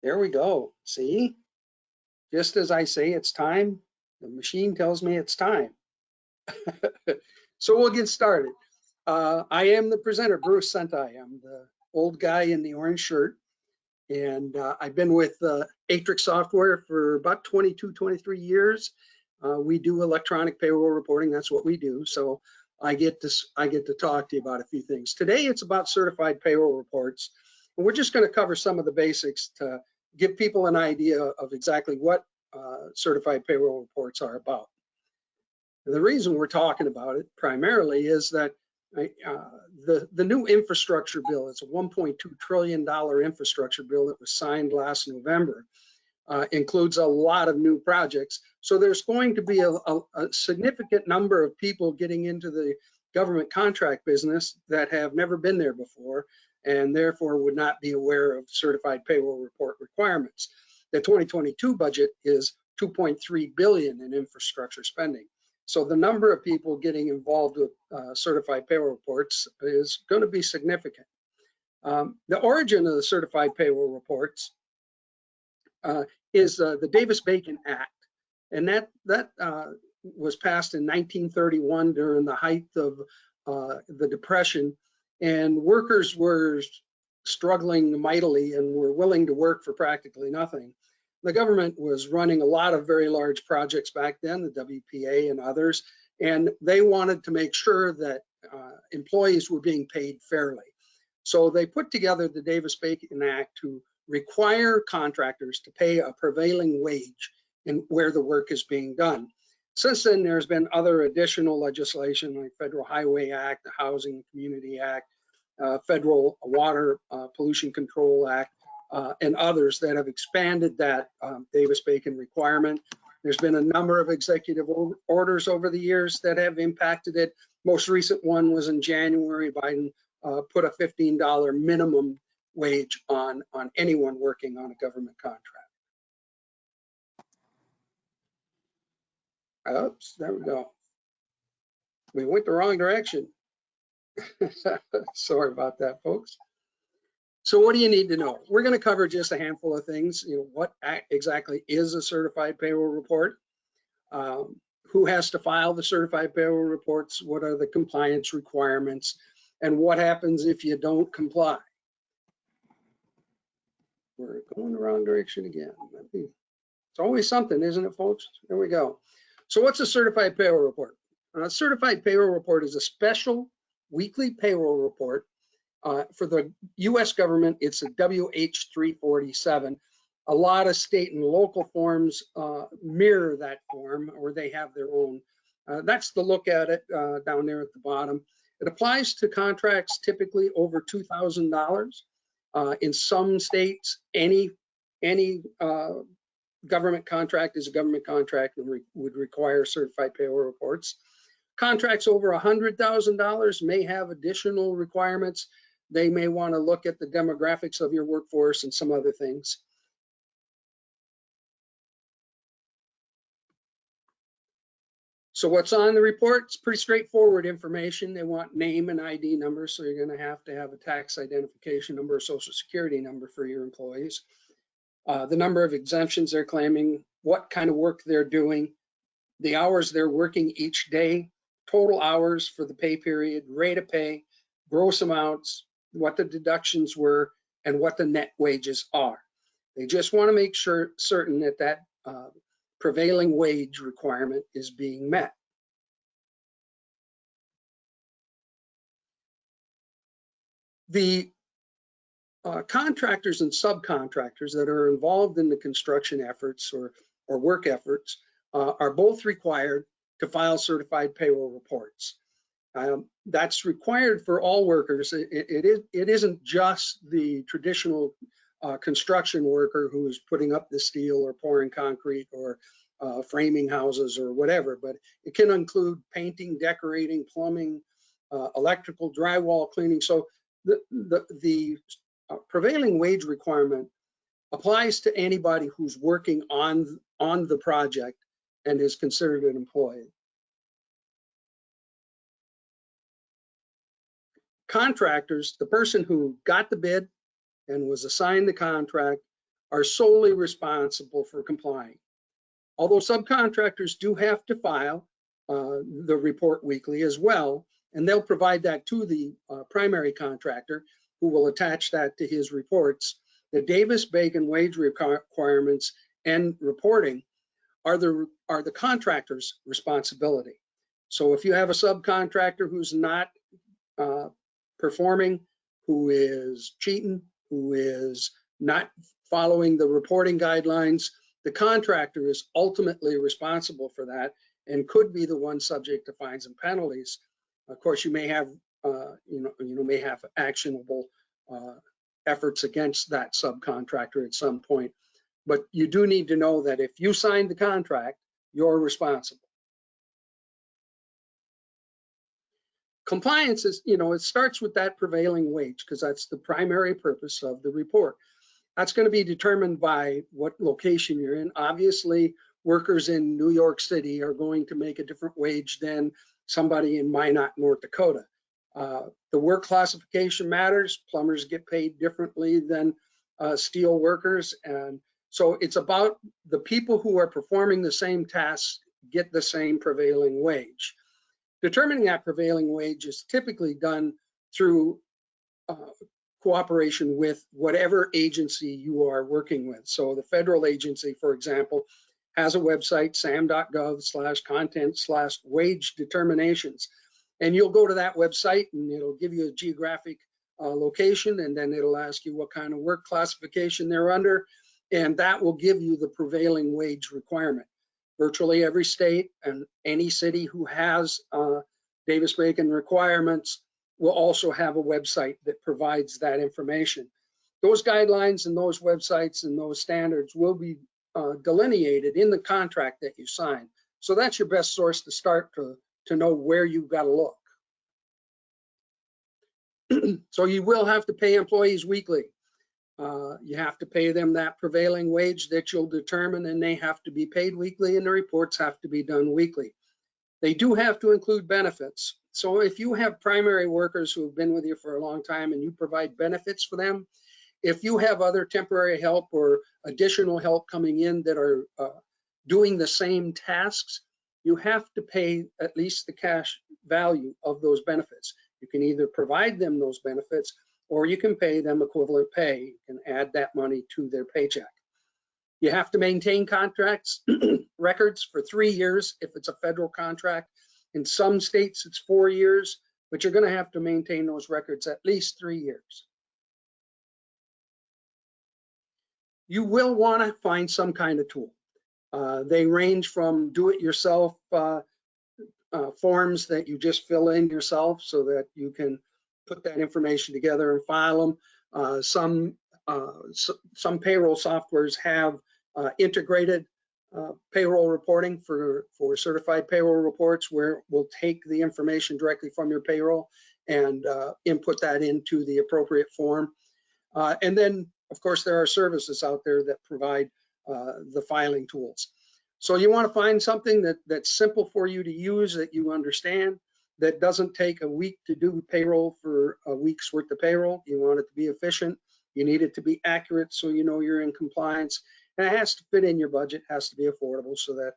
There we go. See, just as I say it's time, the machine tells me it's time. So we'll get started. I am the presenter, Bruce Sentai. I'm the old guy in the orange shirt, and I've been with Atrix Software for about 22, 23 years. We do electronic payroll reporting. That's what we do. So I get to talk to you about a few things. Today it's about certified payroll reports, and we're just going to cover some of the basics to give people an idea of exactly what certified payroll reports are about. And the reason we're talking about it primarily is that the new infrastructure bill, it's a $1.2 trillion infrastructure bill that was signed last November, includes a lot of new projects. So there's going to be a significant number of people getting into the government contract business that have never been there before and therefore would not be aware of certified payroll report requirements. The 2022 budget is $2.3 billion in infrastructure spending. So the number of people getting involved with certified payroll reports is going to be significant. The origin of the certified payroll reports is the Davis-Bacon Act, and that was passed in 1931 during the height of the Depression, and workers were struggling mightily and were willing to work for practically nothing. The government was running a lot of very large projects back then, the WPA and others, and they wanted to make sure that employees were being paid fairly. So they put together the Davis-Bacon Act to require contractors to pay a prevailing wage in where the work is being done. Since then, there's been other additional legislation like Federal Highway Act, the Housing and Community Act, Federal Water Pollution Control Act, and others that have expanded that Davis-Bacon requirement. There's been a number of executive orders over the years that have impacted it. Most recent one was in January. Biden put a $15 minimum wage on anyone working on a government contract. Oops, there we go. We went the wrong direction. Sorry about that, folks. So what do you need to know? We're going to cover just a handful of things. What exactly is a certified payroll report? Who has to file the certified payroll reports? What are the compliance requirements? And what happens if you don't comply? We're going the wrong direction again. It's always something, isn't it, folks? There we go. So what's a certified payroll report? A certified payroll report is a special weekly payroll report. For the U.S. government, it's a WH-347. A lot of state and local forms mirror that form, or they have their own. That's the look at it down there at the bottom. It applies to contracts typically over $2,000. In some states, any government contract is a government contract and would require certified payroll reports. Contracts over $100,000 may have additional requirements. They may want to look at the demographics of your workforce and some other things. So what's on the report? It's pretty straightforward information. They want name and ID number, so you're going to have a tax identification number, a social security number for your employees. The number of exemptions they're claiming, what kind of work they're doing, the hours they're working each day, total hours for the pay period, rate of pay, gross amounts, what the deductions were, and what the net wages are. They just want to make certain that prevailing wage requirement is being met. The contractors and subcontractors that are involved in the construction efforts or work efforts are both required to file certified payroll reports. That's required for all workers. It isn't just the traditional construction worker who's putting up the steel or pouring concrete or framing houses or whatever, but it can include painting, decorating, plumbing, electrical, drywall cleaning. So the prevailing wage requirement applies to anybody who's working on the project and is considered an employee. Contractors, the person who got the bid and was assigned the contract, are solely responsible for complying. Although subcontractors do have to file the report weekly as well, and they'll provide that to the primary contractor, who will attach that to his reports. The Davis-Bacon wage requirements and reporting are the contractor's responsibility. So if you have a subcontractor who's not performing, who is cheating, who is not following the reporting guidelines, the contractor is ultimately responsible for that and could be the one subject to fines and penalties. Of course, you may have may have actionable efforts against that subcontractor at some point, but you do need to know that if you signed the contract, you're responsible. Compliance is, it starts with that prevailing wage, because that's the primary purpose of the report. That's going to be determined by what location you're in. Obviously, workers in New York City are going to make a different wage than somebody in Minot, North Dakota. The work classification matters. Plumbers get paid differently than steel workers. And so it's about the people who are performing the same tasks get the same prevailing wage. Determining that prevailing wage is typically done through cooperation with whatever agency you are working with. So the federal agency, for example, has a website, sam.gov/content/wage determinations. And you'll go to that website and it'll give you a geographic location, and then it'll ask you what kind of work classification they're under, and that will give you the prevailing wage requirement. Virtually every state and any city who has Davis-Bacon requirements will also have a website that provides that information. Those guidelines and those websites and those standards will be delineated in the contract that you sign. So that's your best source to start to know where you've got to look. So you will have to pay employees weekly. You have to pay them that prevailing wage that you'll determine, and they have to be paid weekly, and the reports have to be done weekly. They do have to include benefits. So if you have primary workers who have been with you for a long time and you provide benefits for them, if you have other temporary help or additional help coming in that are doing the same tasks, you have to pay at least the cash value of those benefits. You can either provide them those benefits, or you can pay them equivalent pay and add that money to their paycheck. You have to maintain contracts records for 3 years if it's a federal contract. In some states, it's 4 years, but you're going to have to maintain those records at least 3 years. You will want to find some kind of tool. They range from do-it-yourself forms that you just fill in yourself so that you can put that information together and file them. Some payroll softwares have integrated payroll reporting for certified payroll reports, where we'll take the information directly from your payroll and input that into the appropriate form. And then, of course, there are services out there that provide the filing tools. So you want to find something that's simple for you to use, that you understand, that doesn't take a week to do payroll for a week's worth of payroll. You want it to be efficient. You need it to be accurate so you know you're in compliance. And it has to fit in your budget, has to be affordable, so that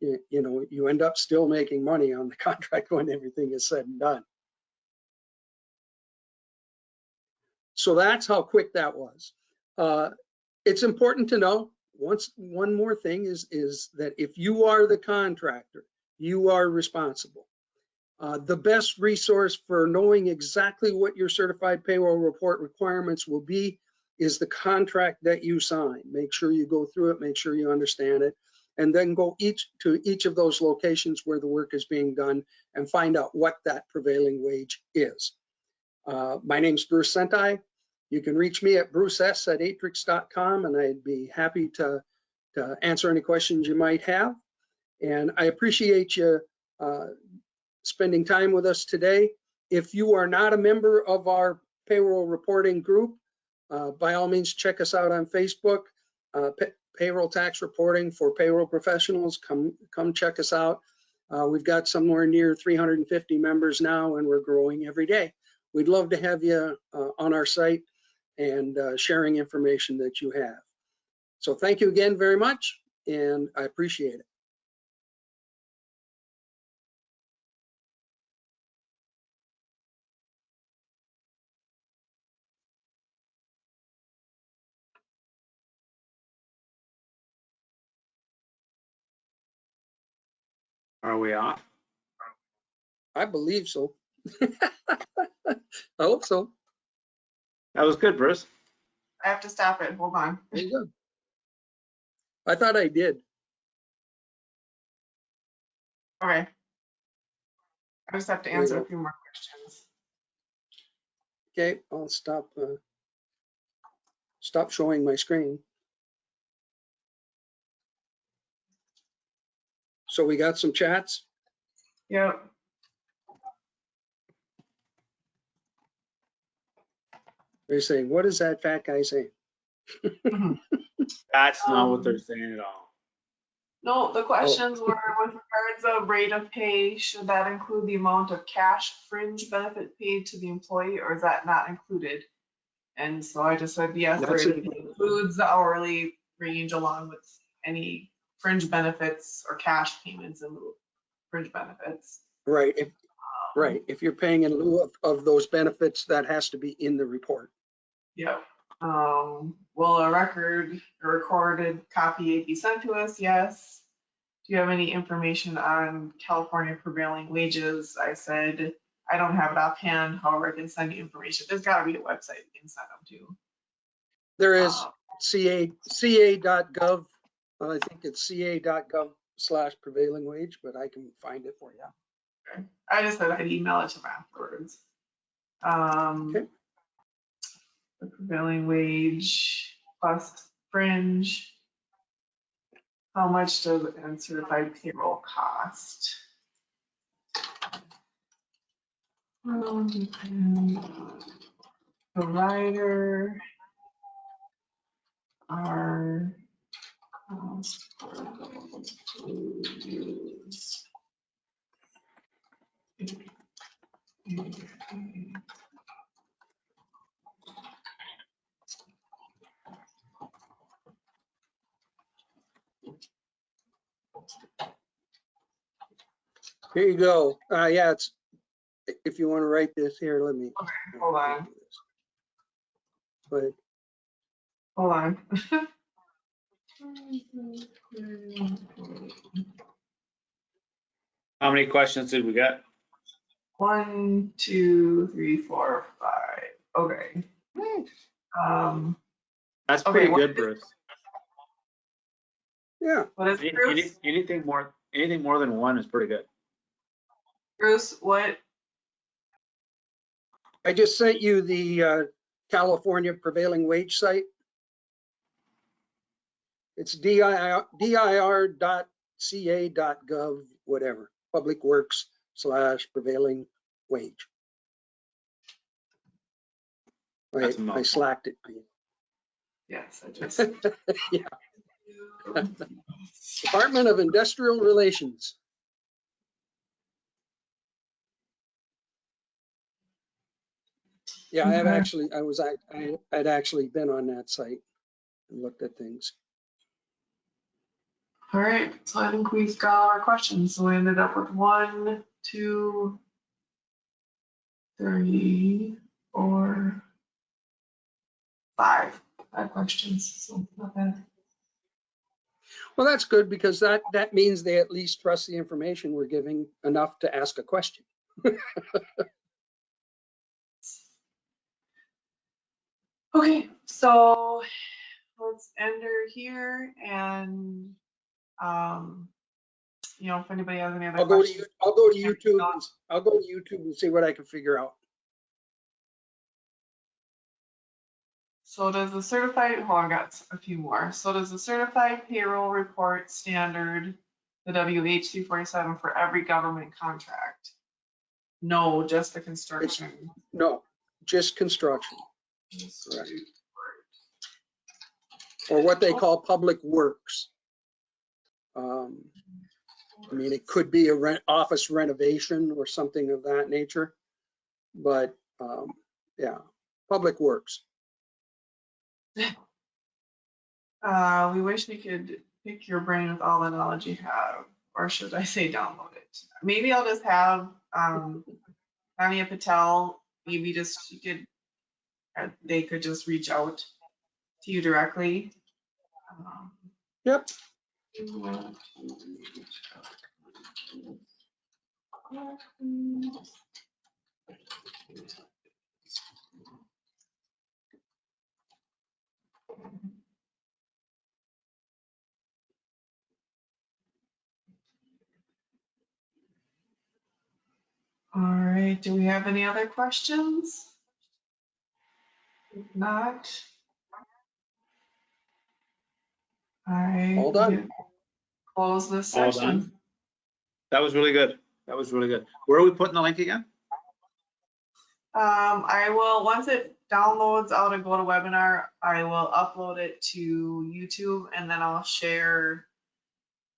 you end up still making money on the contract when everything is said and done. So that's how quick that was. It's important to know, one more thing is that if you are the contractor, you are responsible. The best resource for knowing exactly what your certified payroll report requirements will be is the contract that you sign. Make sure you go through it, make sure you understand it, and then go to each of those locations where the work is being done and find out what that prevailing wage is. My name's Bruce Sentai. You can reach me at bruces@atrix.com, and I'd be happy to answer any questions you might have. And I appreciate you spending time with us today. If you are not a member of our payroll reporting group, by all means, check us out on Facebook. Payroll tax reporting for payroll professionals. Come check us out. We've got somewhere near 350 members now, and we're growing every day. We'd love to have you on our site and sharing information that you have. So thank you again very much, and I appreciate it. Are we off? I believe so. I hope so. That was good, Bruce. I have to stop it. Hold on. There you go. I thought I did. Okay. I just have to There you answer a go. few more questions. Okay, I'll stop showing my screen. So we got some chats. Yep. They're saying, what is that fat guy saying? That's not what they're saying at all. No, the questions were with regards of rate of pay, should that include the amount of cash fringe benefit paid to the employee, or is that not included? And so I just said, yes, the That's rate of pay includes the hourly range along with any fringe benefits or cash payments in lieu of fringe benefits. right. Right. If you're paying in lieu of those benefits, that has to be in the report. Yep. Will a recorded copy be sent to us? Yes. Do you have any information on California prevailing wages? I said, I don't have it offhand. However, I can send you information. There's got to be a website we can send them to. There is ca.gov. I think it's ca.gov/prevailing wage, but I can find it for you. Okay. I just said I'd email it to them afterwards. Okay. The prevailing wage plus fringe. How much does uncertified payroll cost? Provider, our cost for use. Here you go. Yeah, it's, if you want to write this here, let me. Okay, hold on. Go ahead. Hold on. How many questions did we get? 1, 2, 3, 4, 5. Okay. That's Okay, pretty what good, is- Bruce. Yeah. What is Bruce? Anything more than one is pretty good. Bruce, what? I just sent you the California prevailing wage site. It's dir.ca.gov, whatever, public works / prevailing wage. That's a I mouthful. slacked it. Yes, I just. Yeah. Department of Industrial Relations. Yeah, Okay. I'd actually been on that site and looked at things. All right, so I think we've got all our questions. So we ended up with 1, 2, 3, 4, 5. 5 questions, so not bad. Well, that's good because that means they at least trust the information we're giving enough to ask a question. Okay, so let's end her here, and you know, if anybody has any other I'll go to questions. YouTube. I'll go to YouTube and see what I can figure out. So does the certified, hold on, I got a few more. So does the certified payroll report standard, the WH-247 for every government contract? No, just the construction. No, just construction, Just correct. report. Or what they call public works. I mean, it could be a office renovation or something of that nature, but yeah, public works. We wish we could pick your brain with all the knowledge you have, or should I say download it? Maybe I'll just have Tanya Patel, maybe just she could, they could just reach out to you directly. Yep. All right, do we have any other questions? If not. All right. All done. we can Close this All session. done. That was really good. That was really good. Where are we putting the link again? I will, once it downloads out of GoToWebinar, I will upload it to YouTube and then I'll share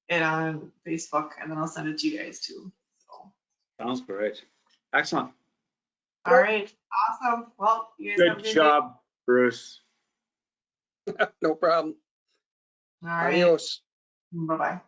it on Facebook and then I'll send it to you guys too. So, Sounds great. Excellent. all right, awesome. Well, you guys have a Good good job, Bruce. No problem. day. All right, Adios. bye-bye.